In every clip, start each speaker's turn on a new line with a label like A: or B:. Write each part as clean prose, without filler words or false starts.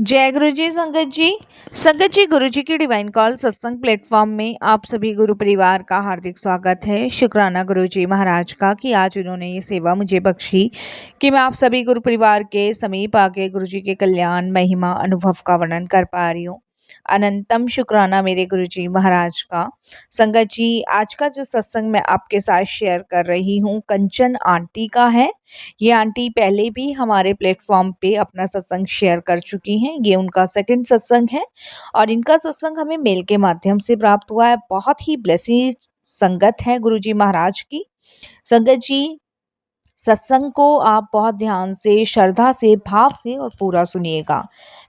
A: जय गुरु जी संगत जी गुरु जी की डिवाइन कॉल सत्संग प्लेटफॉर्म में आप सभी गुरु परिवार का हार्दिक स्वागत है। शुक्राना गुरु जी महाराज का कि आज उन्होंने ये सेवा मुझे बख्शी कि मैं आप सभी गुरु परिवार के समीप आके गुरु जी के कल्याण महिमा अनुभव का वर्णन कर पा रही हूँ। अनंतम शुक्राना मेरे गुरु जी महाराज का। संगत जी आज का जो सत्संग मैं आपके साथ शेयर कर रही हूँ कंचन आंटी का है। ये आंटी पहले भी हमारे प्लेटफॉर्म पे अपना सत्संग शेयर कर चुकी हैं। ये उनका सेकंड सत्संग है और इनका सत्संग हमें मेल के माध्यम से प्राप्त हुआ है। बहुत ही ब्लेसिंग संगत है गुरुजी महाराज की। संगत जी सत्संग को आप बहुत ध्यान से, श्रद्धा से, भाव से और पूरा सुनिएगा।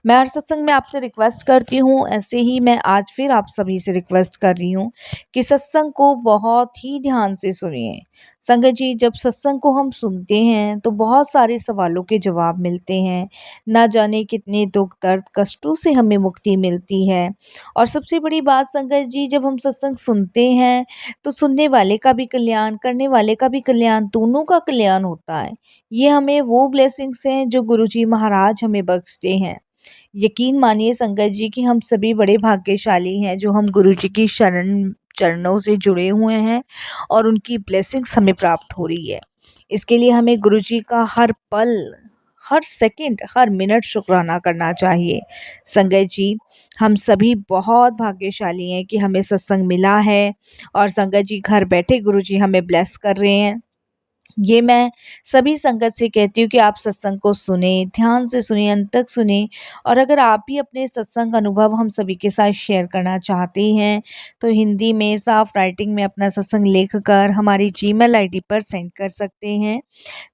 A: मैं हर सत्संग में आपसे रिक्वेस्ट करती हूँ, ऐसे ही मैं आज फिर आप सभी से रिक्वेस्ट कर रही हूँ कि सत्संग को बहुत ही ध्यान से सुनिए। संगत जी जब सत्संग को हम सुनते हैं तो बहुत सारे सवालों के जवाब मिलते हैं। ना जाने कितने दुख दर्द कष्टों से हमें मुक्ति मिलती है। और सबसे बड़ी बात संगत जी जब हम सत्संग सुनते हैं तो सुनने वाले का भी कल्याण, करने वाले का भी कल्याण, दोनों का कल्याण होता है। ये हमें वो ब्लेसिंग्स हैं जो गुरुजी महाराज हमें बख्शते हैं। यकीन मानिए संगत जी कि हम सभी बड़े भाग्यशाली हैं जो हम गुरुजी की शरण चरणों से जुड़े हुए हैं और उनकी ब्लेसिंग्स हमें प्राप्त हो रही है। इसके लिए हमें गुरुजी का हर पल, हर सेकंड, हर मिनट शुक्राना करना चाहिए। संगत जी हम सभी बहुत भाग्यशाली हैं कि हमें सत्संग मिला है और संगत जी घर बैठे गुरुजी हमें ब्लेस कर रहे हैं। ये मैं सभी संगत से कहती हूँ कि आप सत्संग को सुने, ध्यान से सुने, अंत तक सुने। और अगर आप भी अपने सत्संग अनुभव हम सभी के साथ शेयर करना चाहते हैं तो हिंदी में साफ राइटिंग में अपना सत्संग लिख कर हमारी जीमेल आईडी पर सेंड कर सकते हैं,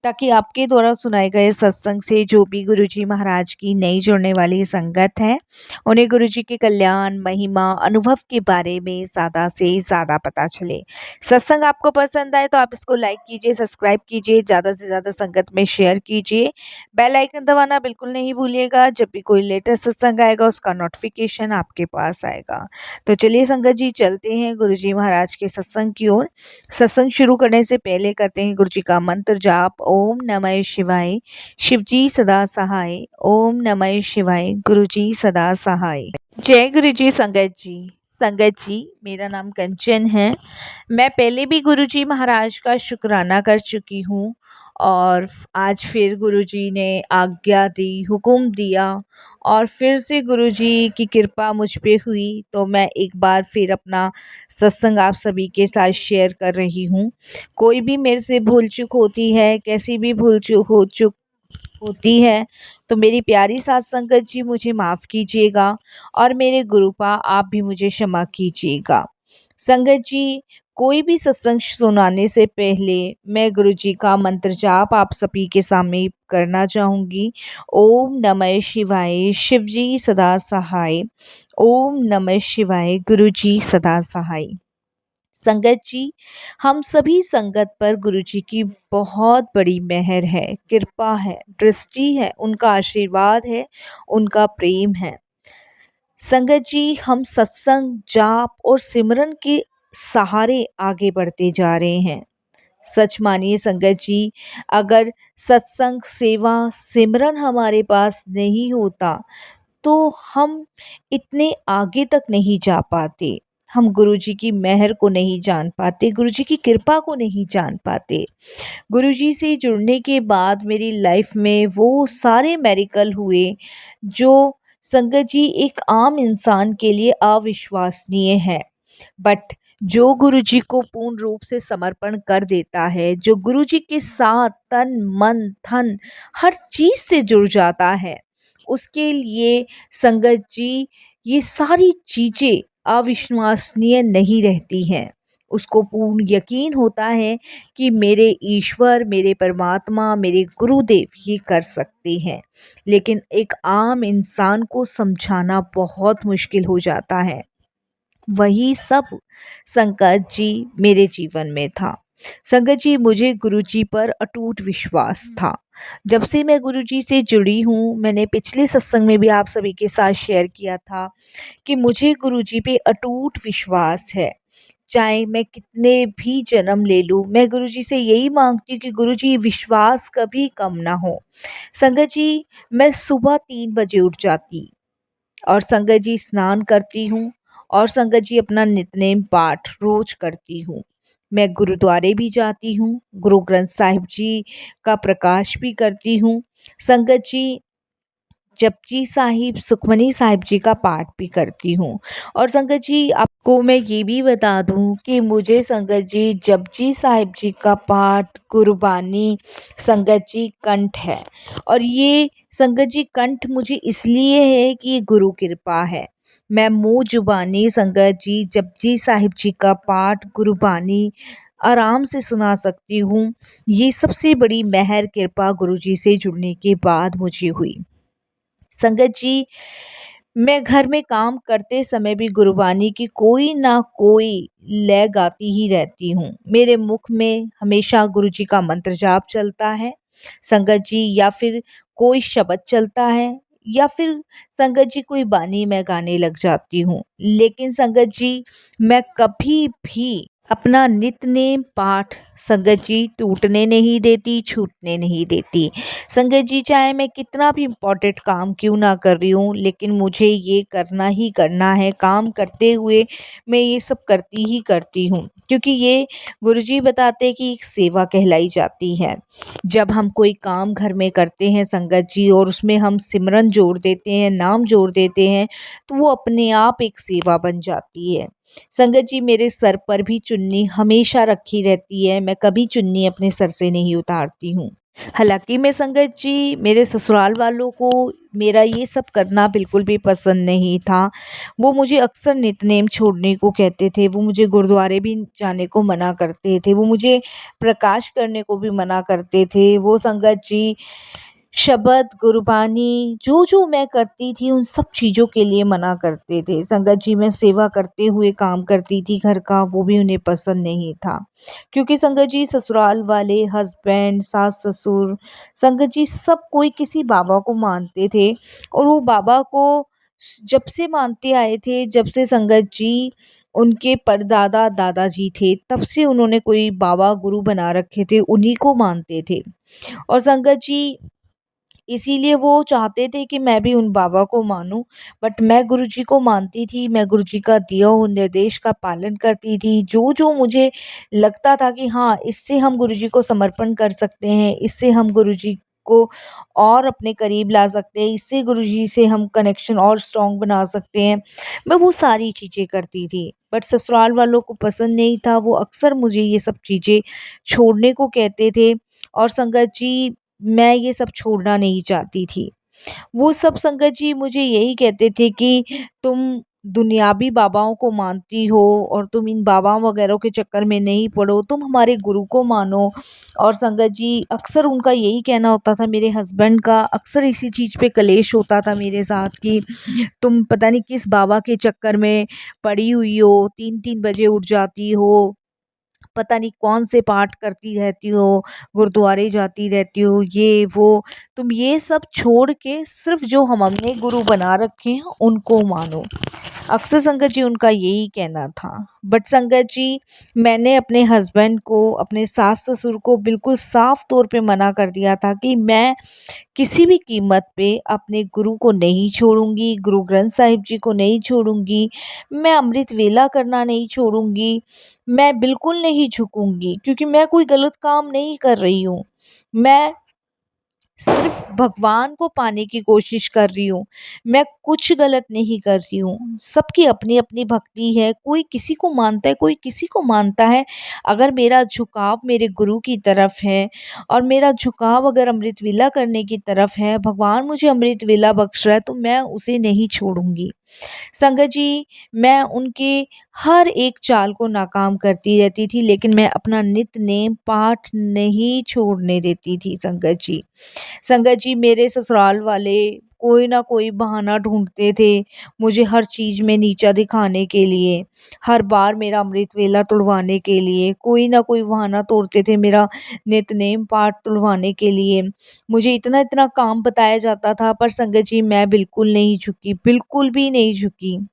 A: ताकि आपके द्वारा सुनाए गए सत्संग से जो भी गुरुजी महाराज की नई जुड़ने वाली संगत है उन्हें गुरुजी के कल्याण महिमा अनुभव के बारे में ज़्यादा से ज़्यादा पता चले। सत्संग आपको पसंद आए तो आप इसको लाइक कीजिए, सब्सक्राइब कीजिए, ज़्यादा से ज़्यादा संगत में शेयर कीजिए। बेल आइकन दबाना बिल्कुल नहीं भूलिएगा। जब भी कोई लेटेस्ट सत्संग आएगा उसका नोटिफिकेशन आपके पास आएगा। तो चलिए संगत जी चलते हैं गुरुजी महाराज के सत्संग की ओर। सत्संग शुरू करने से पहले करते हैं गुरुजी का मंत्र जाप। ओम नमः शिवाय, शिवजी सदा सहाय। ओम नमः शिवाय, गुरुजी सदा सहाय। जय गुरुजी संगत जी। संगत जी मेरा नाम कंचन है। मैं पहले भी गुरुजी महाराज का शुक्राना कर चुकी हूँ और आज फिर गुरुजी ने आज्ञा दी, हुक्म दिया और फिर से गुरुजी की कृपा मुझ पे हुई तो मैं एक बार फिर अपना सत्संग आप सभी के साथ शेयर कर रही हूँ। कोई भी मेरे से भूल चूक होती है, कैसी भी भूल चूक होती है तो मेरी प्यारी साथ संगत जी मुझे माफ़ कीजिएगा और मेरे गुरुपा आप भी मुझे क्षमा कीजिएगा। संगत जी कोई भी सत्संग सुनाने से पहले मैं गुरु जी का मंत्र जाप आप सभी के सामने करना चाहूँगी। ओम नमः शिवाय, शिव जी सदा सहाय। ओम नमः शिवाय, गुरु जी सदा सहाय। संगत जी हम सभी संगत पर गुरु जी की बहुत बड़ी मेहर है, कृपा है, दृष्टि है, उनका आशीर्वाद है, उनका प्रेम है। संगत जी हम सत्संग, जाप और सिमरन के सहारे आगे बढ़ते जा रहे हैं। सच मानिए संगत जी अगर सत्संग, सेवा, सिमरन हमारे पास नहीं होता तो हम इतने आगे तक नहीं जा पाते। हम गुरुजी की मेहर को नहीं जान पाते, गुरुजी की कृपा को नहीं जान पाते। गुरुजी से जुड़ने के बाद मेरी लाइफ में वो सारे मेरिकल हुए जो संगत जी एक आम इंसान के लिए अविश्वसनीय है। बट जो गुरुजी को पूर्ण रूप से समर्पण कर देता है, जो गुरुजी के साथ तन मन धन हर चीज से जुड़ जाता है, उसके लिए संगत जी ये सारी चीजें अविश्वसनीय नहीं रहती हैं। उसको पूर्ण यकीन होता है कि मेरे ईश्वर, मेरे परमात्मा, मेरे गुरुदेव ये कर सकते हैं। लेकिन एक आम इंसान को समझाना बहुत मुश्किल हो जाता है। वही सब संगत जी मेरे जीवन में था। संगत जी मुझे गुरुजी पर अटूट विश्वास था। जब से मैं गुरुजी से जुड़ी हूँ, मैंने पिछले सत्संग में भी आप सभी के साथ शेयर किया था कि मुझे गुरुजी पे अटूट विश्वास है। चाहे मैं कितने भी जन्म ले लूँ, मैं गुरुजी से यही माँगती हूँ कि गुरुजी विश्वास कभी कम ना हो। संगत जी, मैं सुबह 3 बजे उठ जाती और संगत जी स्नान करती हूँ और संगत जी अपना नित्य-नेम पाठ रोज़ करती हूँ। मैं गुरुद्वारे भी जाती हूँ, गुरु ग्रंथ साहिब जी का प्रकाश भी करती हूँ। संगत जी जपजी साहिब, सुखमनी साहिब जी का पाठ भी करती हूँ। और संगत जी आपको मैं ये भी बता दूँ कि मुझे संगत जी जपजी साहिब जी का पाठ, गुरबानी संगत जी कंठ है। और ये संगत जी कंठ मुझे इसलिए है कि ये गुरु कृपा है। मैं मुँह जुबानी संगत जी जपजी साहिब जी का पाठ, गुरबानी आराम से सुना सकती हूँ। ये सबसे बड़ी मेहर कृपा गुरुजी से जुड़ने के बाद मुझे हुई। संगत जी, मैं घर में काम करते समय भी गुरबानी की कोई ना कोई लय गाती ही रहती हूँ। मेरे मुख में हमेशा गुरु जी का मंत्र जाप चलता है, संगत जी, या फिर कोई शब्द चलता है, या फिर संगत जी कोई बानी मैं गाने लग जाती हूँ। लेकिन संगत जी, मैं कभी भी अपना नित्य-नेम पाठ संगत जी टूटने नहीं देती, छूटने नहीं देती। संगत जी, चाहे मैं कितना भी इम्पोर्टेंट काम क्यों ना कर रही हूँ, लेकिन मुझे ये करना ही करना है। काम करते हुए मैं ये सब करती ही करती हूँ, क्योंकि ये गुरुजी बताते हैं कि एक सेवा कहलाई जाती है। जब हम कोई काम घर में करते हैं संगत जी और उसमें हम सिमरन जोड़ देते हैं, नाम जोड़ देते हैं, तो वो अपने आप एक सेवा बन जाती है। संगत जी, मेरे सर पर भी चुन्नी हमेशा रखी रहती है, मैं कभी चुन्नी अपने सर से नहीं उतारती हूँ। हालाँकि मैं संगत जी मेरे ससुराल वालों को मेरा ये सब करना बिल्कुल भी पसंद नहीं था। वो मुझे अक्सर नित्य-नेम छोड़ने को कहते थे, वो मुझे गुरुद्वारे भी जाने को मना करते थे, वो मुझे प्रकाश करने को भी मना करते थे। वो संगत जी शब्द, गुरबानी जो-जो मैं करती थी उन सब चीज़ों के लिए मना करते थे। संगत जी, मैं सेवा करते हुए काम करती थी घर का, वो भी उन्हें पसंद नहीं था। क्योंकि संगत जी ससुराल वाले, हस्बैंड, सास-ससुर, संगत जी सब कोई किसी बाबा को मानते थे और वो बाबा को जब से मानते आए थे, जब से संगत जी उनके परदादा दादाजी थे, तब से उन्होंने कोई बाबा गुरु बना रखे थे, उन्हीं को मानते थे। और संगत जी इसीलिए वो चाहते थे कि मैं भी उन बाबा को मानूँ, बट मैं गुरुजी को मानती थी, मैं गुरुजी का दिया हुआ निर्देश का पालन करती थी। जो-जो मुझे लगता था कि हाँ, इससे हम गुरुजी को समर्पण कर सकते हैं, इससे हम गुरुजी को और अपने करीब ला सकते हैं, इससे गुरुजी से हम कनेक्शन और स्ट्रॉन्ग बना सकते हैं, मैं वो सारी चीज़ें करती थी। बट ससुराल वालों को पसंद नहीं था, वो अक्सर मुझे ये सब चीज़ें छोड़ने को कहते थे और संगत जी मैं ये सब छोड़ना नहीं चाहती थी। वो सब संगत जी मुझे यही कहते थे कि तुम दुनियावी बाबाओं को मानती हो और तुम इन बाबाओं वगैरह के चक्कर में नहीं पड़ो, तुम हमारे गुरु को मानो। और संगत जी अक्सर उनका यही कहना होता था, मेरे हस्बैंड का अक्सर इसी चीज़ पे कलेश होता था मेरे साथ कि तुम पता नहीं किस बाबा के चक्कर में पड़ी हुई हो, 3-3 बजे उठ जाती हो, पता नहीं कौन से पाठ करती रहती हो, गुरुद्वारे जाती रहती हो, ये वो। तुम ये सब छोड़ के सिर्फ़ जो हम हमने गुरु बना रखे हैं उनको मानो। अक्सर संगत जी उनका यही कहना था। बट संगत जी मैंने अपने हस्बैंड को, अपने सास-ससुर को बिल्कुल साफ़ तौर पे मना कर दिया था कि मैं किसी भी कीमत पे अपने गुरु को नहीं छोड़ूँगी, गुरु ग्रंथ साहिब जी को नहीं छोड़ूँगी, मैं अमृत वेला करना नहीं छोड़ूँगी, मैं बिल्कुल नहीं झुकूँगी, क्योंकि मैं कोई गलत काम नहीं कर रही हूँ। मैं सिर्फ भगवान को पाने की कोशिश कर रही हूँ। मैं कुछ गलत नहीं कर रही हूँ। सबकी अपनी-अपनी भक्ति है, कोई किसी को मानता है, कोई किसी को मानता है। अगर मेरा झुकाव मेरे गुरु की तरफ है और मेरा झुकाव अगर अमृत वेला करने की तरफ है, भगवान मुझे अमृत वेला बख्श रहा है, तो मैं उसे नहीं छोड़ूँगी। संगत जी, मैं उनके हर एक चाल को नाकाम करती रहती थी, लेकिन मैं अपना नित्य नेम पाठ नहीं छोड़ने देती थी संगत जी। संगत जी मेरे ससुराल वाले कोई ना कोई बहाना ढूँढते थे, मुझे हर चीज़ में नीचा दिखाने के लिए, हर बार मेरा अमृत वेला तुड़वाने के लिए, कोई ना कोई बहाना तोड़ते थे मेरा नित्य-नेम पाठ तुड़वाने के लिए। मुझे इतना-इतना काम बताया जाता था, पर संगत जी मैं बिल्कुल नहीं झुकी, बिल्कुल भी नहीं झुकी।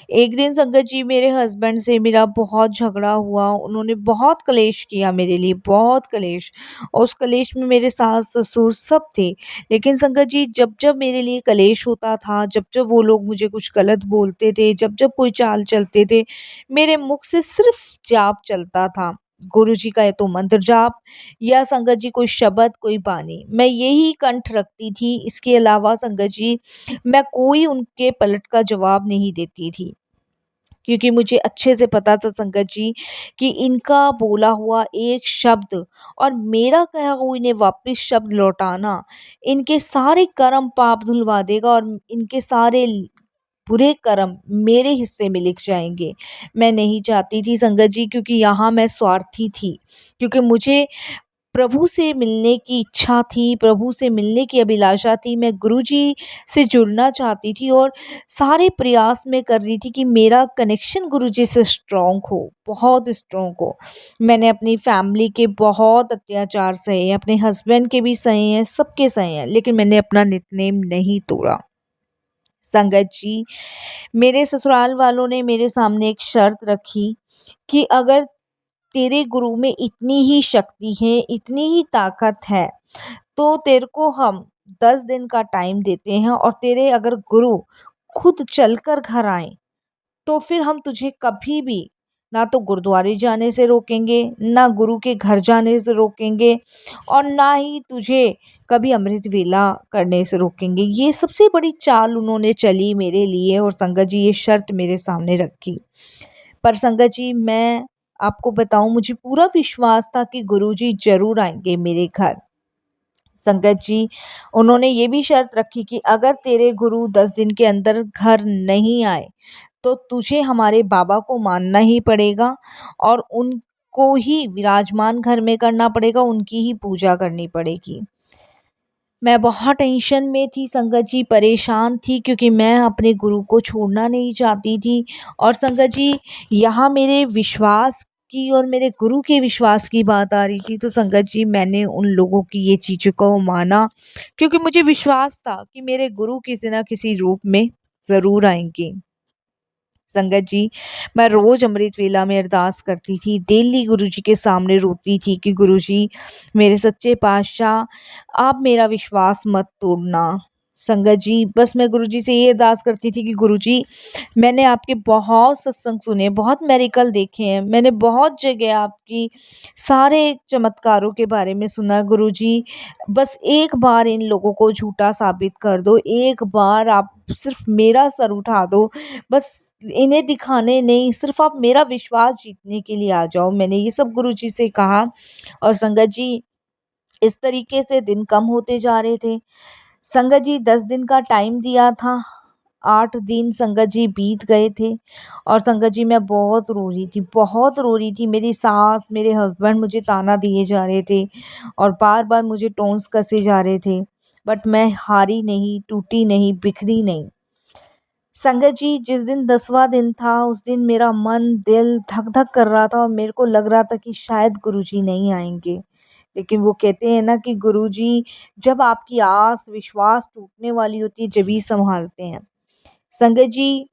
A: एक दिन संगत जी मेरे हस्बैंड से मेरा बहुत झगड़ा हुआ, उन्होंने बहुत कलेश किया मेरे लिए, बहुत कलेश। और उस कलेश में मेरे सास-ससुर सब थे। लेकिन संगत जी जब-जब मेरे लिए कलेश होता था, जब-जब वो लोग मुझे कुछ गलत बोलते थे, जब-जब कोई चाल चलते थे, मेरे मुख से सिर्फ़ जाप चलता था। गुरुजी का या तो मंत्र जाप या संगत जी कोई शब्द, कोई बानी। मैं यही कंठ रखती थी, इसके अलावा संगत जी मैं कोई उनके पलट का जवाब नहीं देती थी। क्योंकि मुझे अच्छे से पता था संगत जी कि इनका बोला हुआ एक शब्द और मेरा कहा हुआ इन्हें वापस शब्द लौटाना इनके सारे कर्म पाप धुलवा देगा और इनके सारे बुरे कर्म मेरे हिस्से में लिख जाएंगे। मैं नहीं चाहती थी संगत जी, क्योंकि यहाँ मैं स्वार्थी थी, क्योंकि मुझे प्रभु से मिलने की इच्छा थी, प्रभु से मिलने की अभिलाषा थी। मैं गुरुजी से जुड़ना चाहती थी और सारे प्रयास मैं कर रही थी कि मेरा कनेक्शन गुरुजी से स्ट्रॉन्ग हो, बहुत स्ट्रॉन्ग हो। मैंने अपनी फैमिली के बहुत अत्याचार सहे हैं, अपने हस्बैंड के भी सहे हैं, सबके सहे हैं, लेकिन मैंने अपना नितनेम नहीं तोड़ा। संगत जी, मेरे ससुराल वालों ने मेरे सामने एक शर्त रखी कि अगर तेरे गुरु में इतनी ही शक्ति है, इतनी ही ताकत है, तो तेरे को हम 10 दिन का टाइम देते हैं और तेरे अगर गुरु खुद चलकर घर आएँ, तो फिर हम तुझे कभी भी ना तो गुरुद्वारे जाने से रोकेंगे, ना गुरु के घर जाने से रोकेंगे और ना ही तुझे कभी अमृत वेला करने से रोकेंगे। ये सबसे बड़ी चाल उन्होंने चली मेरे लिए और संगत जी ये शर्त मेरे सामने रखी। पर संगत जी मैं आपको बताऊँ, मुझे पूरा विश्वास था कि गुरुजी ज़रूर आएँगे मेरे घर। संगत जी, उन्होंने ये भी शर्त रखी कि अगर तेरे गुरु 10 दिन के अंदर घर नहीं आए, तो तुझे हमारे बाबा को मानना ही पड़ेगा और उनको ही विराजमान घर में करना पड़ेगा, उनकी ही पूजा करनी पड़ेगी। मैं बहुत टेंशन में थी संगत जी, परेशान थी, क्योंकि मैं अपने गुरु को छोड़ना नहीं चाहती थी। और संगत जी यहाँ मेरे विश्वास की और मेरे गुरु के विश्वास की बात आ रही थी, तो संगत जी मैंने उन लोगों की ये चीज़ों को माना, क्योंकि मुझे विश्वास था कि मेरे गुरु किसी न किसी रूप में ज़रूर आएँगे। संगत जी, मैं रोज़ अमृत वेला में अरदास करती थी, डेली गुरुजी के सामने रोती थी कि गुरुजी मेरे सच्चे पातशाह, आप मेरा विश्वास मत तोड़ना। संगत जी, बस मैं गुरुजी से ये अरदास करती थी कि गुरुजी मैंने आपके बहुत सत्संग सुने, बहुत मेरिकल देखे हैं, मैंने बहुत जगह आपकी सारे चमत्कारों के बारे में सुना गुरुजी, बस एक बार इन लोगों को झूठा साबित कर दो, एक बार आप सिर्फ़ मेरा सर उठा दो, बस इन्हें दिखाने नहीं, सिर्फ़ आप मेरा विश्वास जीतने के लिए आ जाओ। मैंने ये सब गुरुजी से कहा और संगत जी इस तरीके से दिन कम होते जा रहे थे। संगत जी 10 दिन का टाइम दिया था, 8 दिन संगत जी बीत गए थे और संगत जी मैं बहुत रो रही थी, बहुत रो रही थी। मेरी सास, मेरे हस्बैंड मुझे ताना दिए जा रहे थे और बार-बार मुझे टोन्स कसे जा रहे थे। बट मैं हारी नहीं, टूटी नहीं, बिखरी नहीं। संगत जी जिस दिन 10वां दिन था, उस दिन मेरा मन, दिल धक-धक कर रहा था और मेरे को लग रहा था कि शायद गुरुजी नहीं आएँगे। लेकिन वो कहते हैं ना कि गुरुजी जब आपकी आस, विश्वास टूटने वाली होती है, जभी सँभालते हैं। संगत जी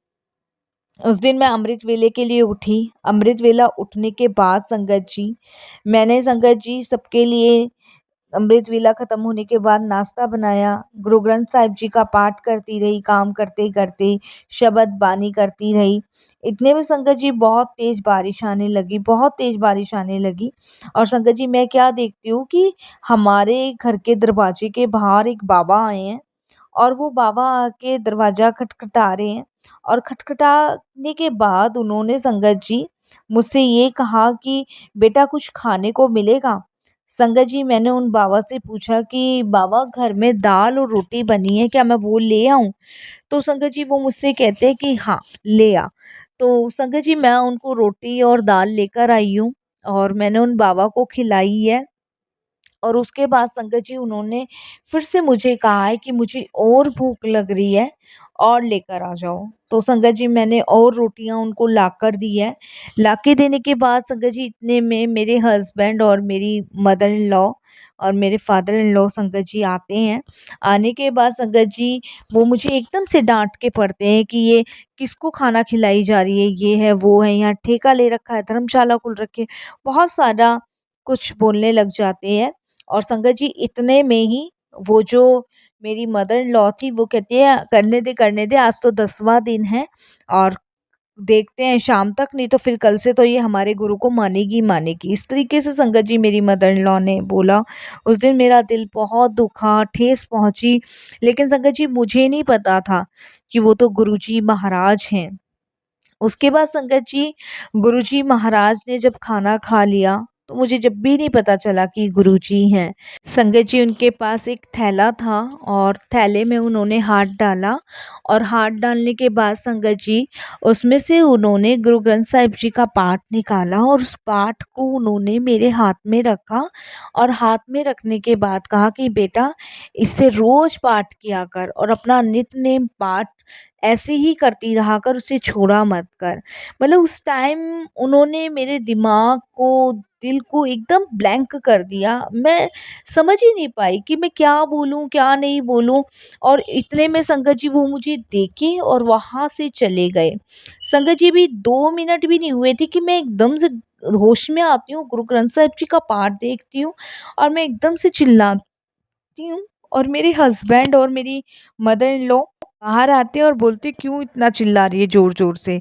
A: उस दिन मैं अमृत वेले के लिए उठी। अमृत वेला उठने के बाद संगत जी, मैंने संगत जी सबके लिए अमृत वेला खत्म होने के बाद नाश्ता बनाया, गुरु ग्रंथ साहिब जी का पाठ करती रही, काम करते-करते, शबद बानी करती रही। इतने में संगत जी बहुत तेज़ बारिश आने लगी, बहुत तेज़ बारिश आने लगी और संगत जी मैं क्या देखती हूँ कि हमारे घर के दरवाजे के बाहर एक बाबा आए हैं और वो बाबा आके दरवाज़ा खटखटा रहे हैं और खटखटाने के बाद उन्होंने संगत जी मुझसे ये कहा कि बेटा कुछ खाने को मिलेगा? संगत जी मैंने उन बाबा से पूछा कि बाबा घर में दाल और रोटी बनी है, क्या मैं वो ले आऊँ? तो संगत जी वो मुझसे कहते हैं कि हाँ, ले आ। तो संगत जी मैं उनको रोटी और दाल लेकर आई हूँ और मैंने उन बाबा को खिलाई है। और उसके बाद संगत जी उन्होंने फिर से मुझे कहा है कि मुझे और भूख लग रही है और लेकर आ जाओ। तो संगत जी मैंने और रोटियां उनको लाकर दी है। लाके देने के बाद संगत जी इतने में मेरे हस्बैंड और मेरी मदर इन लॉ और मेरे फादर इन लॉ संगत जी आते हैं। आने के बाद संगत जी वो मुझे एकदम से डाँट के पड़ते हैं कि ये किसको खाना खिलाई जा रही है, ये है, वो है, यहाँ ठेका ले रखा है, धर्मशाला खोल रखी है। बहुत सारा कुछ बोलने लग जाते हैं और संगत जी इतने में ही वो जो मेरी मदर इन लॉ थी वो कहती है करने दे आज तो 10वां दिन है और देखते हैं शाम तक, नहीं तो फिर कल से तो ये हमारे गुरु को मानेगी ही मानेगी। इस तरीके से संगत जी मेरी मदर इन लॉ ने बोला। उस दिन मेरा दिल बहुत दुखा, ठेस पहुँची, लेकिन संगत जी मुझे नहीं पता था कि वो तो गुरुजी महाराज हैं। उसके बाद संगत जी गुरुजी महाराज ने जब खाना खा लिया तो मुझे जब भी नहीं पता चला कि गुरुजी हैं। संगत जी उनके पास एक थैला था और थैले में उन्होंने हाथ डाला और हाथ डालने के बाद संगत जी उसमें से उन्होंने गुरु ग्रंथ साहिब जी का पाठ निकाला और उस पाठ को उन्होंने मेरे हाथ में रखा और हाथ में रखने के बाद कहा कि बेटा इससे रोज पाठ किया कर और अपना नित्य नेम पाठ ऐसे ही करती रहा कर, उसे छोड़ा मत कर। मतलब उस टाइम उन्होंने मेरे दिमाग को, दिल को एकदम ब्लैंक कर दिया। मैं समझ ही नहीं पाई कि मैं क्या बोलूँ, क्या नहीं बोलूँ और इतने में संगत जी वो मुझे देखे और वहाँ से चले गए। संगत जी भी 2 मिनट भी नहीं हुए थे कि मैं एकदम से होश में आती हूँ, गुरु ग्रंथ साहिब जी का पाठ देखती हूँ और मैं एकदम से चिल्लाती हूँ और मेरे हस्बैंड और मेरी मदर इन लॉ बाहर आते हैं और बोलते क्यों इतना चिल्ला रही है ज़ोर ज़ोर से।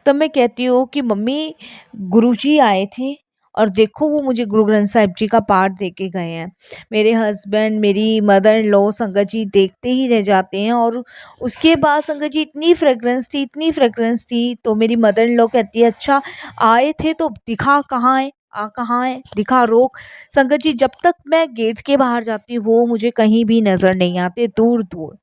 A: तब मैं कहती हूँ कि मम्मी गुरुजी आए थे और देखो वो मुझे गुरु ग्रंथ साहिब जी का पाठ दे के गए हैं। मेरे हस्बैंड, मेरी मदर इन लॉ, संगत जी देखते ही रह जाते हैं और उसके बाद संगत जी इतनी फ्रेग्रेंस थी तो मेरी मदर इन लॉ कहती है अच्छा आए थे तो दिखा कहाँ है? कहाँ है? दिखा रोक। संगत जी जब तक मैं गेट के बाहर जाती हूँ वो मुझे कहीं भी नज़र नहीं आते, दूर-दूर।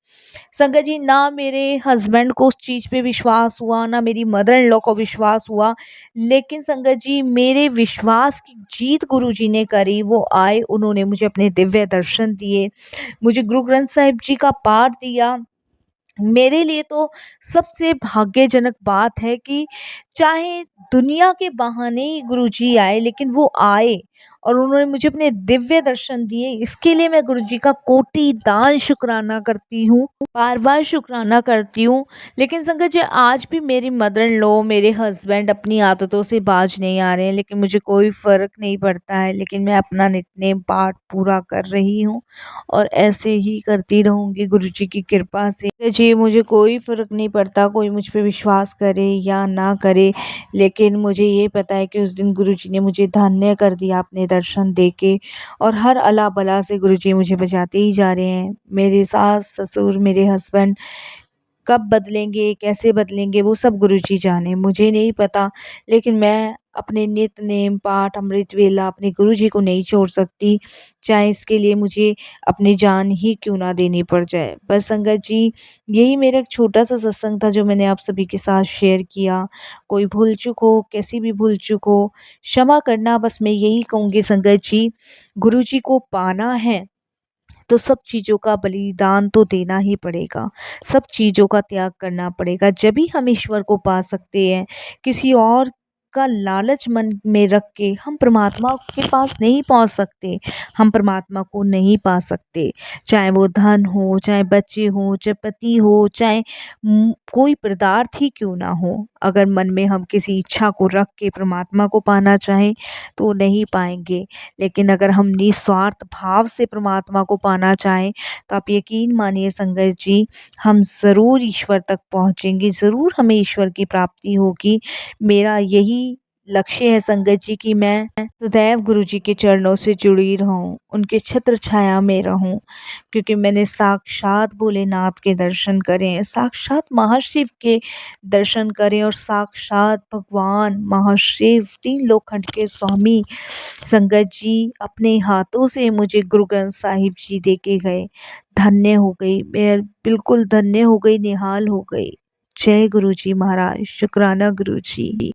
A: संगत जी ना मेरे हस्बैंड को उस चीज़ पे विश्वास हुआ, ना मेरी मदर इन लॉ को विश्वास हुआ, लेकिन संगत जी मेरे विश्वास की जीत गुरुजी ने करी। वो आए, उन्होंने मुझे अपने दिव्य दर्शन दिए, मुझे गुरु ग्रंथ साहिब जी का पाठ दिया। मेरे लिए तो सबसे भाग्यजनक बात है कि चाहे दुनिया के बहाने ही गुरुजी आए, लेकिन वो आए और उन्होंने मुझे अपने दिव्य दर्शन दिए। इसके लिए मैं गुरुजी का कोटि दान शुक्राना करती हूँ, बार बार शुक्राना करती हूँ। लेकिन संगत जी आज भी मेरी मदर इन लॉ, मेरे हस्बैंड अपनी आदतों से बाज नहीं आ रहे हैं, लेकिन मुझे कोई फ़र्क नहीं पड़ता है। लेकिन मैं अपना नित्य पाठ पूरा कर रही हूँ और ऐसे ही करती रहूँगी गुरुजी की कृपा से। जी मुझे कोई फ़र्क नहीं पड़ता कोई मुझ पे विश्वास करे या ना करे, लेकिन मुझे ये पता है कि उस दिन गुरुजी ने मुझे धन्य कर दिया अपने दर्शन देके और हर अला बला से गुरुजी मुझे बचाते ही जा रहे हैं। मेरे सास ससुर, मेरे हस्बैंड कब बदलेंगे, कैसे बदलेंगे वो सब गुरुजी जाने, मुझे नहीं पता। लेकिन मैं अपने नित्य नेम पाठ अमृत वेला अपने गुरुजी को नहीं छोड़ सकती, चाहे इसके लिए मुझे अपनी जान ही क्यों ना देनी पड़ जाए। बस संगत जी यही मेरा एक छोटा-सा सत्संग था जो मैंने आप सभी के साथ शेयर किया। कोई भूल-चूक हो, कैसी भी भूल-चूक हो, क्षमा करना। बस मैं यही कहूँगी संगत जी, गुरुजी को पाना है तो सब चीज़ों का बलिदान तो देना ही पड़ेगा, सब चीज़ों का त्याग करना पड़ेगा, जभी हम ईश्वर को पा सकते हैं। किसी और का लालच मन में रख के हम परमात्मा के पास नहीं पहुँच सकते, हम परमात्मा को नहीं पा सकते। चाहे वो धन हो, चाहे बच्चे हों, चाहे पति हो, चाहे कोई पदार्थ ही क्यों ना हो, अगर मन में हम किसी इच्छा को रख के परमात्मा को पाना चाहें, तो नहीं पाएँगे। लेकिन अगर हम निस्वार्थ भाव से परमात्मा को पाना चाहें तो आप यकीन मानिए संगत जी हम ज़रूर ईश्वर तक पहुँचेंगे, ज़रूर हमें ईश्वर की प्राप्ति होगी। मेरा यही लक्ष्य है संगत जी कि मैं सदैव गुरु जी के चरणों से जुड़ी रहूं, उनके छत्र छाया में रहूं, क्योंकि मैंने साक्षात भोलेनाथ के दर्शन करे हैं, साक्षात महाशिव के दर्शन करे और साक्षात भगवान महाशिव तीन लोकखंड के स्वामी संगत जी अपने हाथों से मुझे गुरु ग्रंथ साहिब जी दे के गए। धन्य हो गई, मैं बिल्कुल धन्य हो गई, निहाल हो गई। जय गुरु जी महाराज, शुक्राना गुरु जी।